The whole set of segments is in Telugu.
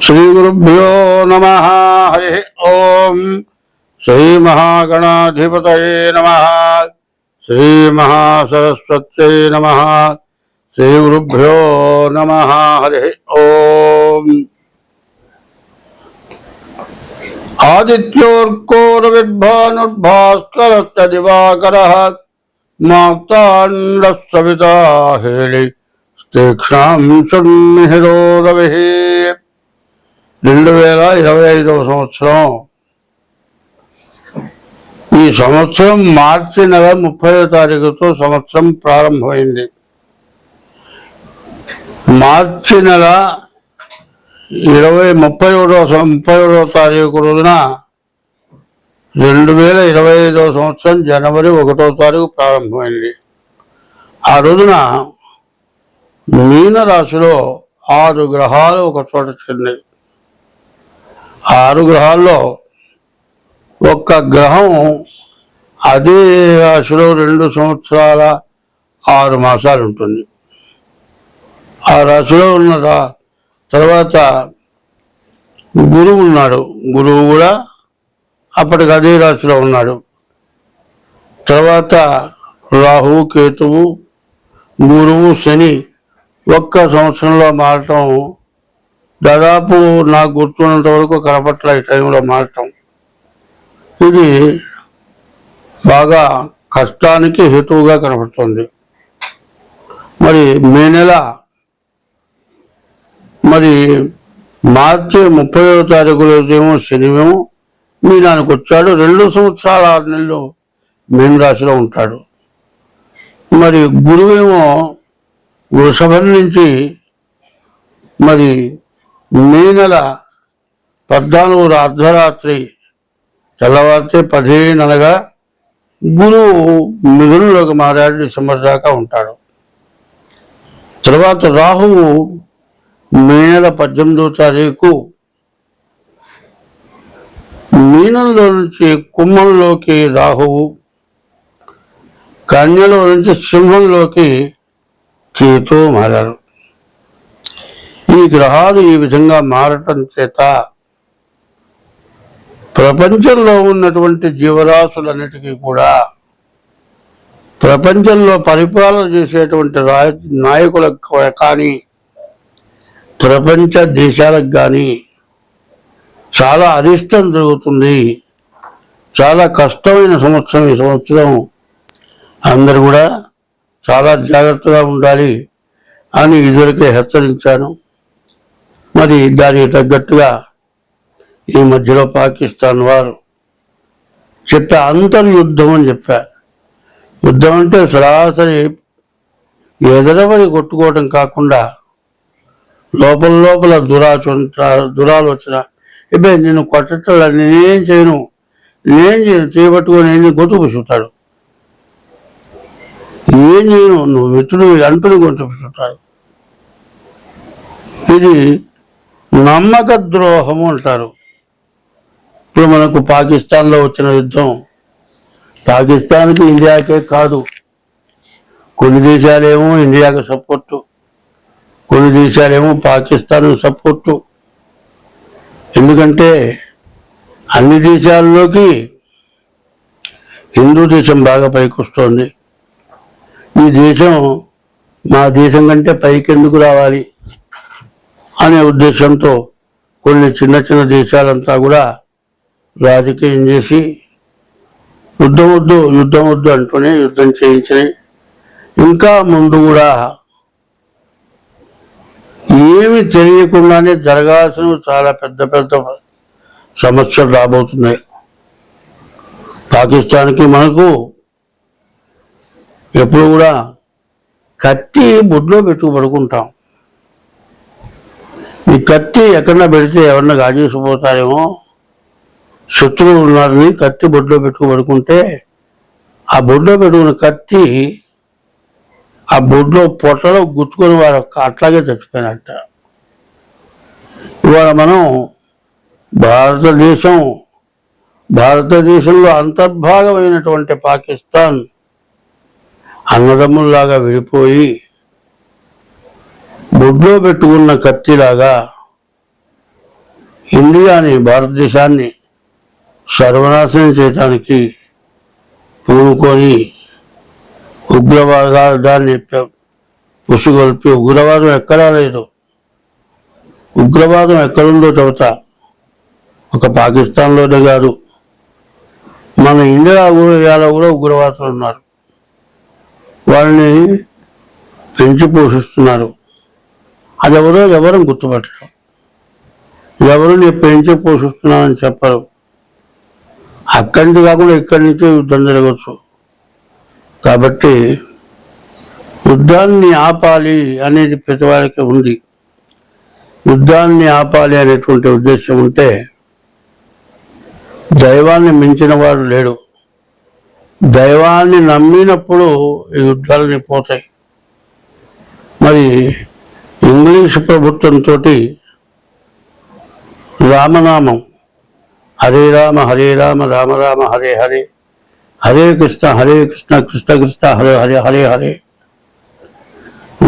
श्रीगुरुभ्यो नमः। हरि ओम। श्री महागणाधिपतये नमः। श्री महासरस्वत्यै नमः। श्रीगुरुभ्यो नमः। हरि ओम। आदित्योर्कोरविद्भानुर्भास्करश्च दिवाकरः मार्ताण्डः सविता हेळि तीक्ष्णां सन्निहितो रविः। 2025 సంవత్సరం. ఈ సంవత్సరం మార్చి నెల 30వ తారీఖుతో సంవత్సరం ప్రారంభమైంది. మార్చి నెల 31వ తారీఖు రోజున 2025 సంవత్సరం జనవరి 1వ తారీఖు ప్రారంభమైంది. ఆ రోజున మీనరాశిలో 6 గ్రహాలు ఒక చోట చెందాయి. 6 గ్రహాల్లో ఒక్క గ్రహం అదే రాశిలో 2 సంవత్సరాల 6 మాసాలు ఉంటుంది. ఆ రాశిలో ఉన్న తర్వాత గురువు ఉన్నాడు. గురువు కూడా అప్పటికి అదే రాశిలో ఉన్నాడు. తర్వాత రాహువు, కేతువు, గురువు, శని ఒక్క సంవత్సరంలో మారటం దాదాపు నాకు గుర్తున్నంత వరకు కనపట్ల ఈ టైంలో మారటం. ఇది బాగా కష్టానికి హేతువుగా కనపడుతుంది. మరి మే నెల మార్చి 30వ తారీఖు రోజేమో శనివేమో మీనానికి వచ్చాడు. 2 సంవత్సరాల 6 నెలలు మీన రాశిలో ఉంటాడు. మరి గురువేమో వృషభం నుంచి మే నెల 14 అర్ధరాత్రి తెల్లవారితే 15 అనగా గురువు మిథునంలోకి మారాడు. డిసెంబర్ దాకా ఉంటాడు. తర్వాత రాహువు మే నెల 18వ తారీఖు మీనంలో నుంచి కుంభంలోకి రాహువు, కన్యలో నుంచి సింహంలోకి కేతు మారారు. ఈ గ్రహాలు ఈ విధంగా మారటం చేత ప్రపంచంలో ఉన్నటువంటి జీవరాశులన్నిటికీ కూడా ప్రపంచంలో పరిపాలన చేసేటువంటి నాయకులకు కానీ ప్రపంచ దేశాలకు కానీ చాలా అరిష్టం జరుగుతుంది. చాలా కష్టమైన సంవత్సరం ఈ సంవత్సరం. అందరూ కూడా చాలా జాగ్రత్తగా ఉండాలి అని ఇదివరకే హెచ్చరించాను. దానికి తగ్గట్టుగా ఈ మధ్యలో పాకిస్తాన్ వారు చెప్పా అంతర్యుద్ధం అని చెప్పా. యుద్ధం అంటే సరాసరి ఎదరబడి కొట్టుకోవడం కాకుండా లోపల దురాలోచన, ఇబ్బంది నేను కొట్టట్లా, నేనేం చేయను చేయబట్టుకొని గొంతు పుచ్చుతాడు. ఏం చేయను, నువ్వు మిత్రుడు అంటుని గొంతు పుచ్చుతాడు. ఇది నమ్మక ద్రోహము అంటారు. ఇప్పుడు మనకు పాకిస్తాన్లో వచ్చిన యుద్ధం పాకిస్తాన్కి ఇండియాకే కాదు. కొన్ని దేశాలేమో ఇండియాకు సపోర్టు, కొన్ని దేశాలేమో పాకిస్తాన్కు సపోర్టు. ఎందుకంటే అన్ని దేశాల్లోకి హిందూ దేశం బాగా పైకి వస్తుంది. ఈ దేశం మా దేశం కంటే పైకి ఎందుకు రావాలి అనే ఉద్దేశంతో కొన్ని చిన్న చిన్న దేశాలంతా కూడా రాజకీయం చేసి యుద్ధం వద్దు అంటూనే యుద్ధం చేయించినాయి. ఇంకా ముందు కూడా ఏమి తెలియకుండానే జరగాల్సిన చాలా పెద్ద సమస్యలు రాబోతున్నాయి. పాకిస్తాన్కి మనకు ఎప్పుడు కూడా కత్తి బొడ్లో పడుకుంటాం. ఈ కత్తి ఎక్కడన్నా పెడితే ఎవరన్నా గాజేసిపోతారేమో, శత్రువులు ఉన్నారని కత్తి బొడ్లో పడుకుంటే ఆ బొడ్లో పెట్టుకున్న కత్తి ఆ బొడ్లో పొట్టలో గుచ్చుకొని వారు అట్లాగే చచ్చిపోయినట్ట. ఇవాళ మనం భారతదేశంలో అంతర్భాగమైనటువంటి పాకిస్తాన్ అన్నదమ్ముల్లాగా విడిపోయి బొడ్లో పెట్టుకున్న కత్తిలాగా ఇండియాని, భారతదేశాన్ని సర్వనాశనం చేయడానికి పూనుకొని ఉగ్రవాదాన్ని పుసుగొల్పి, ఉగ్రవాదం ఎక్కడా లేదు. ఉగ్రవాదం ఎక్కడుందో చెబుతా. ఒక పాకిస్తాన్లోనే కాదు, మన ఇండియాలో కూడా ఉగ్రవాదులు ఉన్నారు. వాళ్ళని పెంచి పోషిస్తున్నారు. అది ఎవరు గుర్తుపట్టరు. ఎవరు నేను పెంచి పోషిస్తున్నానని చెప్పరు. అక్కడి నుంచి కాకుండా ఇక్కడి నుంచి యుద్ధం జరగవచ్చు. కాబట్టి యుద్ధాన్ని ఆపాలి అనేది ప్రతి వారికి ఉంది. యుద్ధాన్ని ఆపాలి అనేటువంటి ఉద్దేశం ఉంటే దైవాన్ని మించిన వాడు లేడు. దైవాన్ని నమ్మినప్పుడు ఈ యుద్ధాలని పోతాయి. మరి ఇంగ్లీష్ ప్రభుత్వంతో రామనామం, హరే రామ హరే రామ రామ రామ హరే హరే, హరే కృష్ణ కృష్ణ కృష్ణ హరే హరే హరే హరే,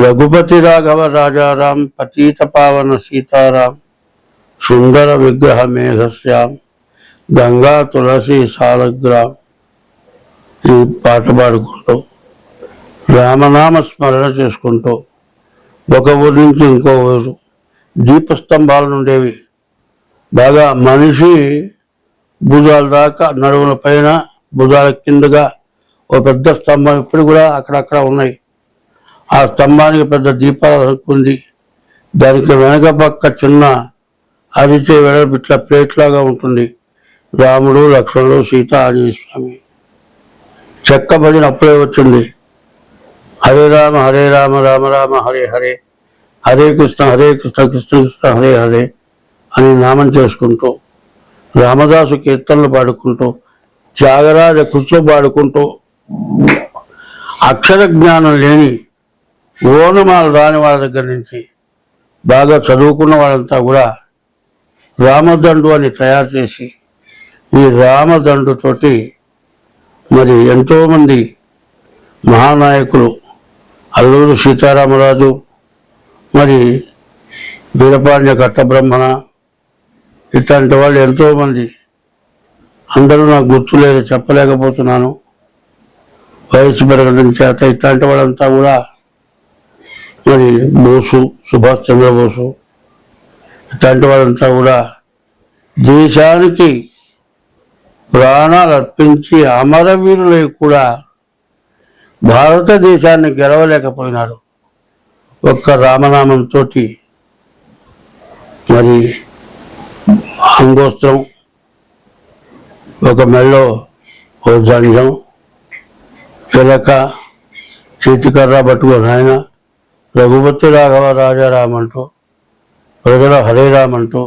రఘుపతి రాఘవ రాజారాం పతీత పావన సీతారాం, సుందర విగ్రహ మేఘశ్యాం, గంగా తులసి సాలగ్రాం. ఈ పాట పాడుకుంటూ రామనామ స్మరణ చేసుకుంటూ ఒక ఊరి నుంచి ఇంకో ఊరు, దీపస్తంభాలు ఉండేవి. బాగా మనిషి భుజాల దాకా, నడుముల పైన భుజాల కిందగా ఒక పెద్ద స్తంభం ఇప్పుడు కూడా అక్కడక్కడ ఉన్నాయి. ఆ స్తంభానికి పెద్ద దీపాలు అనుకుంది. దానికి వెనక పక్క చిన్న అరిచే వెడల్పు ఇట్లా ప్లేట్ లాగా ఉంటుంది. రాముడు, లక్ష్మణుడు, సీత, ఆంజనేయ స్వామి చెక్క భజన అప్పుడే వచ్చింది. హరే రామ రామ రామ హరే హరే, హరే కృష్ణ కృష్ణ కృష్ణ హరే హరే అని నామం చేసుకుంటూ, రామదాసు కీర్తనలు పాడుకుంటూ, త్యాగరాజ కృష్ణ పాడుకుంటూ, అక్షర జ్ఞానం లేని ఓనమాలు రాని వాళ్ళ దగ్గర నుంచి బాగా చదువుకున్న వాళ్ళంతా కూడా రామదండు అని తయారు చేసి, ఈ రామదండుతోటి మరి ఎంతోమంది మహానాయకులు, అల్లూరు సీతారామరాజు, మరి వీరపాండ్య కట్టబ్రహ్మణ, ఇట్లాంటి వాళ్ళు ఎంతోమంది, అందరూ నాకు గుర్తులేదు, చెప్పలేకపోతున్నాను వయసు పెరగడం చేత. ఇట్లాంటి వాళ్ళంతా కూడా మరి బోసు, సుభాష్ చంద్రబోసు, ఇట్లాంటి వాళ్ళంతా కూడా దేశానికి ప్రాణాలు అర్పించి అమరవీరులై కూడా భారతదేశాన్ని గెలవలేకపోయినారు. ఒక్క రామనామంతో మరి అంగోస్త్రం, ఒక మెళ్ళో ఓ జంజం, చిలక, చేతికర్ర పట్టుకొని ఆయన రఘుపతి రాఘవ రాజారాం అంటూ, ప్రజల హరే రామ్ అంటూ,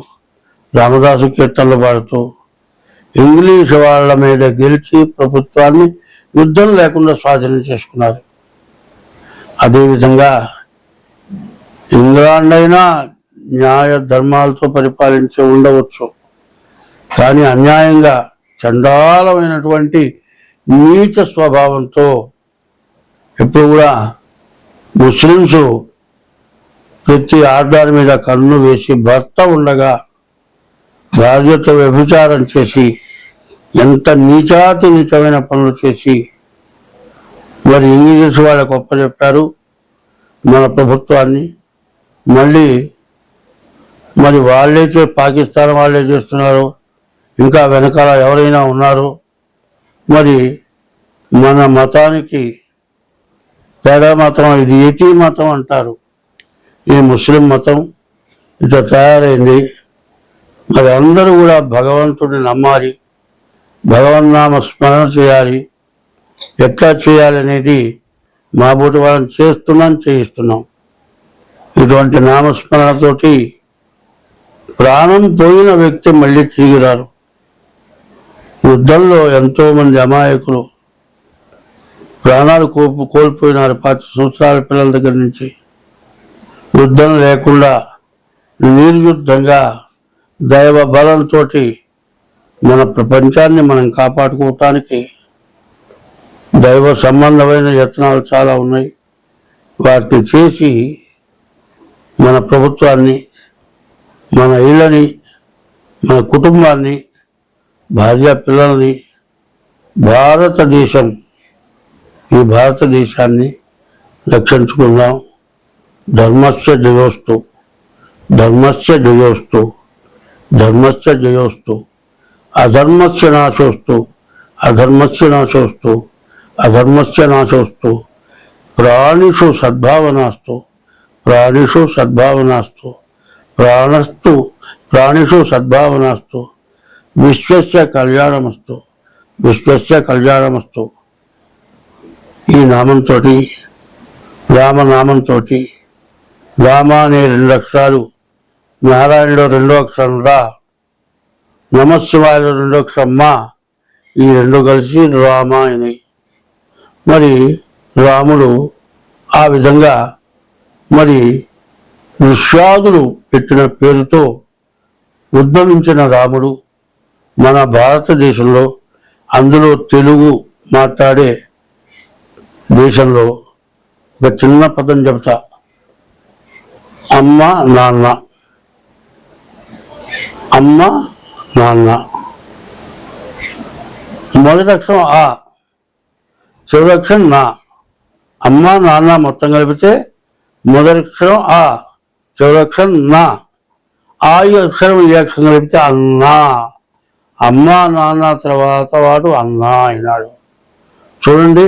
రామదాసు కీర్తనలు పాడుతూ ఇంగ్లీష్ వాళ్ళ మీద గెలిచి ప్రభుత్వాన్ని యుద్ధం లేకుండా స్వాధీనం చేసుకున్నారు. అదేవిధంగా ఇంగ్లాండ్ అయినా న్యాయ ధర్మాలతో పరిపాలించి ఉండవచ్చు, కానీ అన్యాయంగా చండాలమైనటువంటి నీచ స్వభావంతో ఎప్పుడు కూడా ముస్లిమ్స్ ప్రతి ఆర్డర్ మీద కన్ను వేసి, భర్త ఉండగా భార్యతో వ్యభిచారం చేసి, ఎంత నీచాతి నీచమైన పనులు చేసి మరి ఇంగ్లీష్ వాళ్ళకు ఒప్పచెప్పారు మన ప్రభుత్వాన్ని. మళ్ళీ మరి వాళ్ళే పాకిస్తాన్ వాళ్ళే చేస్తున్నారు, ఇంకా వెనకాల ఎవరైనా ఉన్నారు. మరి మన మతానికి తేడా మతం, ఇది ఏతీ మతం అంటారు, ఈ ముస్లిం మతం ఇట్లా తయారైంది. మరి అందరూ కూడా భగవంతుడిని నమ్మాలి, భగవన్నామ స్మరణ చేయాలి. ఎట్లా చేయాలి అనేది మా బోటి వాళ్ళని చేయిస్తున్నాం. ఇటువంటి నామస్మరణతోటి ప్రాణం పోయిన వ్యక్తి మళ్ళీ తిరిగిరారు. యుద్ధంలో ఎంతో మంది అమాయకులు ప్రాణాలు కోల్పోయినారు. 10 సంవత్సరాల పిల్లల దగ్గర నుంచి యుద్ధం లేకుండా నిర్యుద్ధంగా దైవ బలంతో మన ప్రపంచాన్ని మనం కాపాడుకోవటానికి దైవ సంబంధమైన యత్నాలు చాలా ఉన్నాయి. వాటిని చేసి మన ప్రభుత్వాన్ని, మన ఇళ్ళని, మన కుటుంబాన్ని, భార్య పిల్లల్ని, భారతదేశం, ఈ భారతదేశాన్ని రక్షించుకుందాం. ధర్మస్య జయోస్తు, ధర్మస్య జయోస్తు, ధర్మస్య జయోస్తు, అధర్మస్య నాశోస్తు, అధర్మస్య నాశోస్తు, అధర్మస్య నాశోస్తు. ప్రాణిషు సద్భావనాస్తు, ప్రాణిషు సద్భావనాస్తు, ప్రాణస్తు ప్రాణిషు సద్భావనాస్తు. విశ్వస్య కళ్యాణమస్తు, విశ్వస్య కళ్యాణమస్తు. ఈ నామంతో, రామనామంతో, రామ అనే 2 అక్షరాలు, నారాయణలో 2వ అక్షరం రా, నమశివాయలో 2వ అక్షరం మా, ఈ 2 కలిసి రామాయణి. మరి రాముడు ఆ విధంగా మరి విశ్వాదులు పెట్టిన పేరుతో ఉద్భవించిన రాముడు మన భారతదేశంలో, అందులో తెలుగు మాట్లాడే దేశంలో ఒక చిన్న పదం చెబుతా. అమ్మ నాన్న, అమ్మ నాన్న. మొదటి అక్షరం ఆ, చివరి అక్షరం నా. అమ్మ నాన్న మొత్తం కలిపితే మొదటి అక్షరం ఆ, చివరి అక్షరం నా. ఆ ఈ అక్షరం ఈ అక్షరం కలిపితే అన్నా. అమ్మ నాన్న తర్వాత వాడు అన్నా అయినాడు. చూడండి,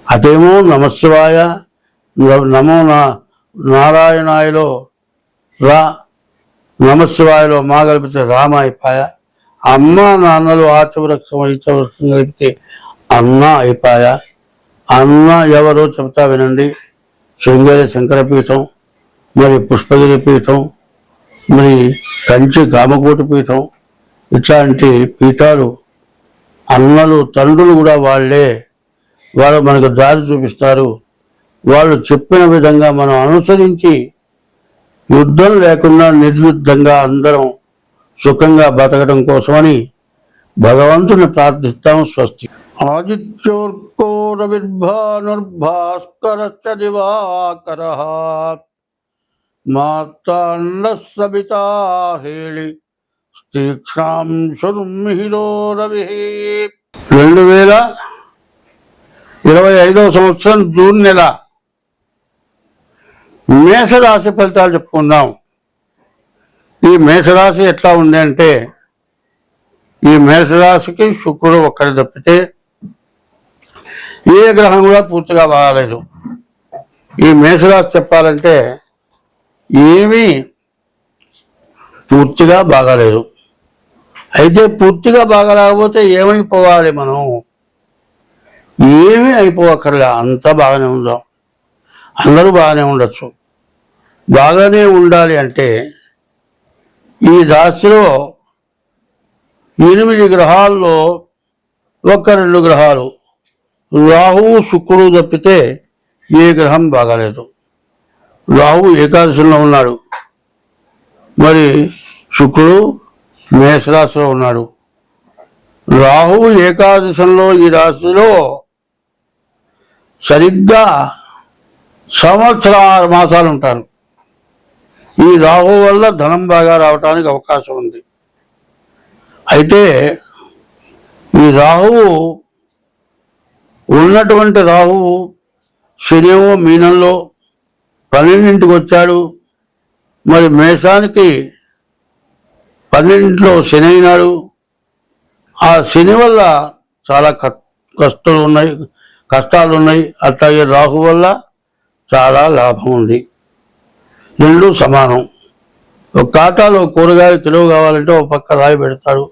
అటేమో నమశివాయ, నమో నారాయణాయలో రా, నమశివాయలో మా కలిపితే రామ అయిపోయ. అమ్మ నాన్నలు ఆ చివరక్షం ఈ చివరక్షం కలిపితే అన్న అయిపోయ. అన్న ఎవరో చెబుతా వినండి. శృంగేరి శంకరపీఠం, మరి పుష్పగిరి పీఠం, మరి కంచి కామకోటి పీఠం, ఇట్లాంటి పీఠాలు అన్నలు తండ్రులు కూడా వాళ్ళే. వాళ్ళు మనకు దారి చూపిస్తారు. వాళ్ళు చెప్పిన విధంగా మనం అనుసరించి యుద్ధం లేకుండా నిర్యుద్ధంగా అందరం సుఖంగా బతకడం కోసమని భగవంతుని ప్రార్థిస్తాం. స్వస్తి. ఆదిత్యోర్కో రవిర్భానుర్భాస్కరశ్చ దివాకరః మార్తాండ సబితా హేళి తీక్షాం శుర్మిహిరో రవి. 2025వ సంవత్సరం జూన్ నెల మేషరాశి ఫలితాలు చెప్పుకుందాం. ఈ మేషరాశి ఎట్లా ఉంది అంటే, ఈ మేషరాశికి శుక్రుడు ఒక్కడి తప్పితే ఏ గ్రహం కూడా పూర్తిగా బాగాలేదు. ఈ మేషరాశి చెప్పాలంటే ఏమీ పూర్తిగా బాగాలేదు. అయితే పూర్తిగా బాగాలేకపోతే ఏమైపోవాలి మనం? ఏమీ అయిపోవక్కర్లే, అంతా బాగానే ఉందాం. అందరూ బాగానే ఉండొచ్చు. బాగానే ఉండాలి అంటే ఈ రాశిలో 8 గ్రహాల్లో 1-2 గ్రహాలు, రాహువు శుక్రుడు తప్పితే ఏ గ్రహం బాగాలేదు. రాహువు ఏకాదశంలో ఉన్నాడు, మరి శుక్రుడు మేషరాశిలో ఉన్నాడు. రాహువు ఏకాదశంలో ఈ రాశిలో సరిగ్గా 6 మాసాలు ఉంటారు. ఈ రాహువు వల్ల ధనం బాగా రావటానికి అవకాశం ఉంది. అయితే ఈ రాహువు ఉన్నటువంటి రాహువు శనియో మీనంలో 12ంటికి వచ్చాడు. మరి మేషానికి 12లో శని అయినాడు. ఆ శని వల్ల చాలా కష్టాలు ఉన్నాయి. అట్లాగే రాహు వల్ల చాలా లాభం ఉంది. 2 సమానం. ఒక ఖాతాలో కూరగాయలు కిలో కావాలంటే ఒక పక్క రాయి పెడతాడు,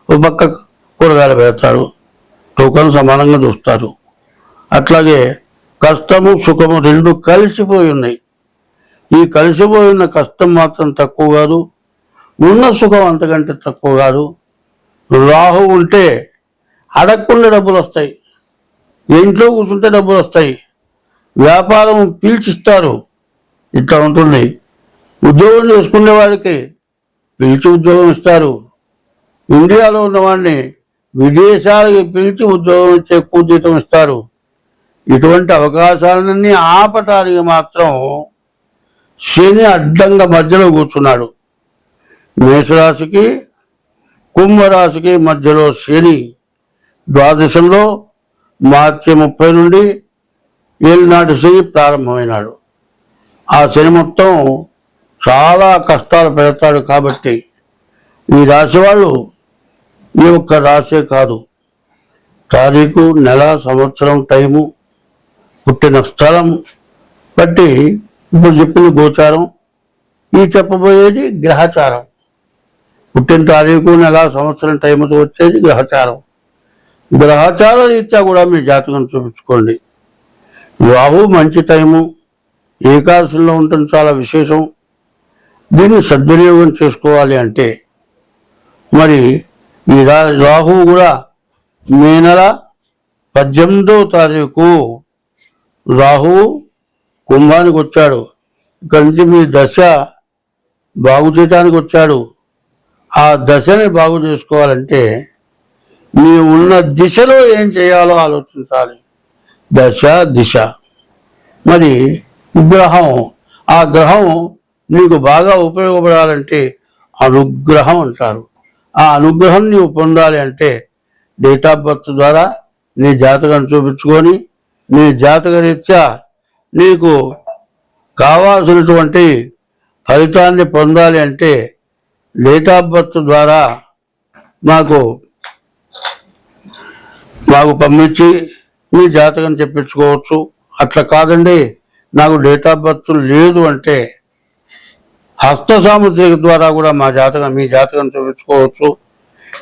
ఒక పక్క కూరగాయలు పెడతాడు. తూకం సమానంగా చూస్తారు. అట్లాగే కష్టము సుఖము 2 కలిసిపోయి ఉన్నాయి. ఈ కలిసిపోయిన కష్టం మాత్రం తక్కువ కాదు, ఉన్న సుఖం అంతకంటే తక్కువ కాదు. రాహు ఉంటే అడగకుండా డబ్బులు వస్తాయి, ఇంట్లో కూర్చుంటే డబ్బులు వస్తాయి, వ్యాపారం పీల్చిస్తారు. ఇట్లా ఉంటుంది. ఉద్యోగం చేసుకునే వాడికి పిలిచి ఉద్యోగం ఇస్తారు. ఇండియాలో ఉన్నవాడిని విదేశాలకి పిలిచి ఉద్యోగం ఇచ్చే ఎక్కువ జీతం ఇస్తారు. ఇటువంటి అవకాశాలన్నీ ఆపటానికి మాత్రం శని అడ్డంగా మధ్యలో కూర్చున్నాడు. మేషరాశికి కుంభరాశికి మధ్యలో శని ద్వాదశంలో మార్చి 30 నుండి ఏలినాటి శని ప్రారంభమైనాడు. ఆ శని మొత్తం చాలా కష్టాలు పెడతాడు. కాబట్టి ఈ రాశి వాళ్ళు ఈ ఒక్క రాశే కాదు, తారీఖు, నెల, సంవత్సరం, టైము, పుట్టిన స్థలం బట్టి ఇప్పుడు చెప్పిన గోచారం, ఈ చెప్పబోయేది గ్రహచారం. పుట్టిన తారీఖు, నెల, సంవత్సరం, టైముతో వచ్చేది గ్రహచారం. గ్రహచార రీత్యా కూడా మీ జాతకం చూపించుకోండి. రాహు మంచి టైము, ఏకాదశిలో ఉండటం చాలా విశేషం. దీన్ని సద్వినియోగం చేసుకోవాలి అంటే మరి ఈ రాహు కూడా మే నెల 18వ తారీఖు రాహువు కుంభానికి వచ్చాడు. ఇక్కడి నుంచి మీ దశ బాగు చేయడానికి వచ్చాడు. ఆ దశని బాగు చేసుకోవాలంటే మీ ఉన్న దిశలో ఏం చేయాలో ఆలోచించాలి. దశ దిశ. మరి గ్రహం, ఆ గ్రహం నీకు బాగా ఉపయోగపడాలంటే అనుగ్రహం అంటారు. ఆ అనుగ్రహం నీవు పొందాలి అంటే డేట్ ఆఫ్ బర్త్ ద్వారా నీ జాతకం చూపించుకొని నీ జాతక రీత్యా నీకు కావాల్సినటువంటి ఫలితాన్ని పొందాలి అంటే డేట్ ఆఫ్ బర్త్ ద్వారా మాకు పంపించి మీ జాతకం చెప్పించుకోవచ్చు. అట్లా కాదండి నాకు డేట్ ఆఫ్ బర్త్ లేదు అంటే హస్త సాముద్రిక ద్వారా కూడా మీ జాతకం చూపించుకోవచ్చు.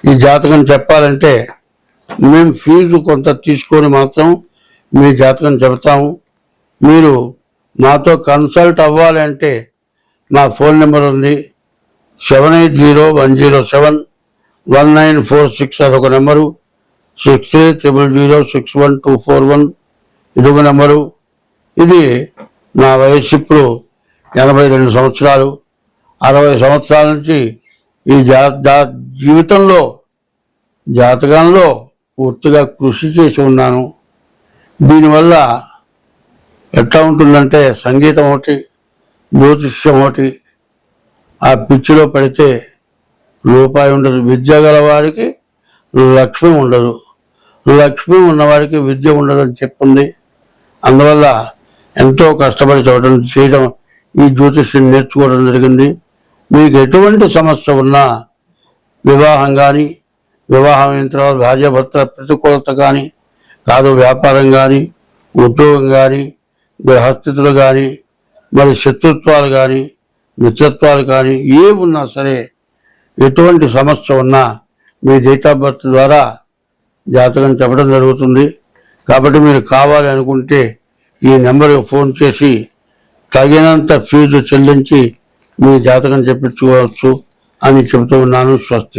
ఈ జాతకం చెప్పాలంటే మేము ఫీజు కొంత తీసుకొని మాత్రం మీ జాతకం చెబుతాము. మీరు మాతో కన్సల్ట్ అవ్వాలి అంటే మా ఫోన్ నెంబర్ ఉంది, 7801071946 అదొక నెంబరు, 6300061241 ఇదొక నెంబరు. ఇది నా వయస్సు ఇప్పుడు 82 సంవత్సరాలు. 60 సంవత్సరాల నుంచి ఈ జీవితంలో జాతకంలో పూర్తిగా కృషి చేసి ఉన్నాను. దీనివల్ల ఎట్లా ఉంటుందంటే సంగీతం ఒకటి, జ్యోతిష్యం ఒకటి, ఆ పిచ్చిలో పడితే రూపాయి ఉండదు. విద్య గల వారికి లక్ష్మి ఉండదు, లక్ష్మి ఉన్నవారికి విద్య ఉండదని చెప్పింది. అందువల్ల ఎంతో కష్టపడి చేయడం ఈ జ్యోతిష్యం నేర్చుకోవడం జరిగింది. మీకు ఎటువంటి సమస్య ఉన్నా, వివాహం కానీ, వివాహం అయిన తర్వాత భార్యాభర్తల ప్రతికూలత కానీ, కాదు వ్యాపారం కానీ, ఉద్యోగం కానీ, గ్రహస్థితులు కానీ, మరి శత్రుత్వాలు కానీ, మిత్రత్వాలు కానీ ఏమున్నా సరే, ఎటువంటి సమస్య ఉన్నా మీ డేట్ ఆఫ్ బర్త్ ద్వారా జాతకం చెప్పడం జరుగుతుంది. కాబట్టి మీరు కావాలి అనుకుంటే ఈ నెంబర్కి ఫోన్ చేసి తగినంత ఫీజు చెల్లించి మీ జాతకం చెప్పించుకోవచ్చు అని చెబుతూ ఉన్నాను. స్వస్తి.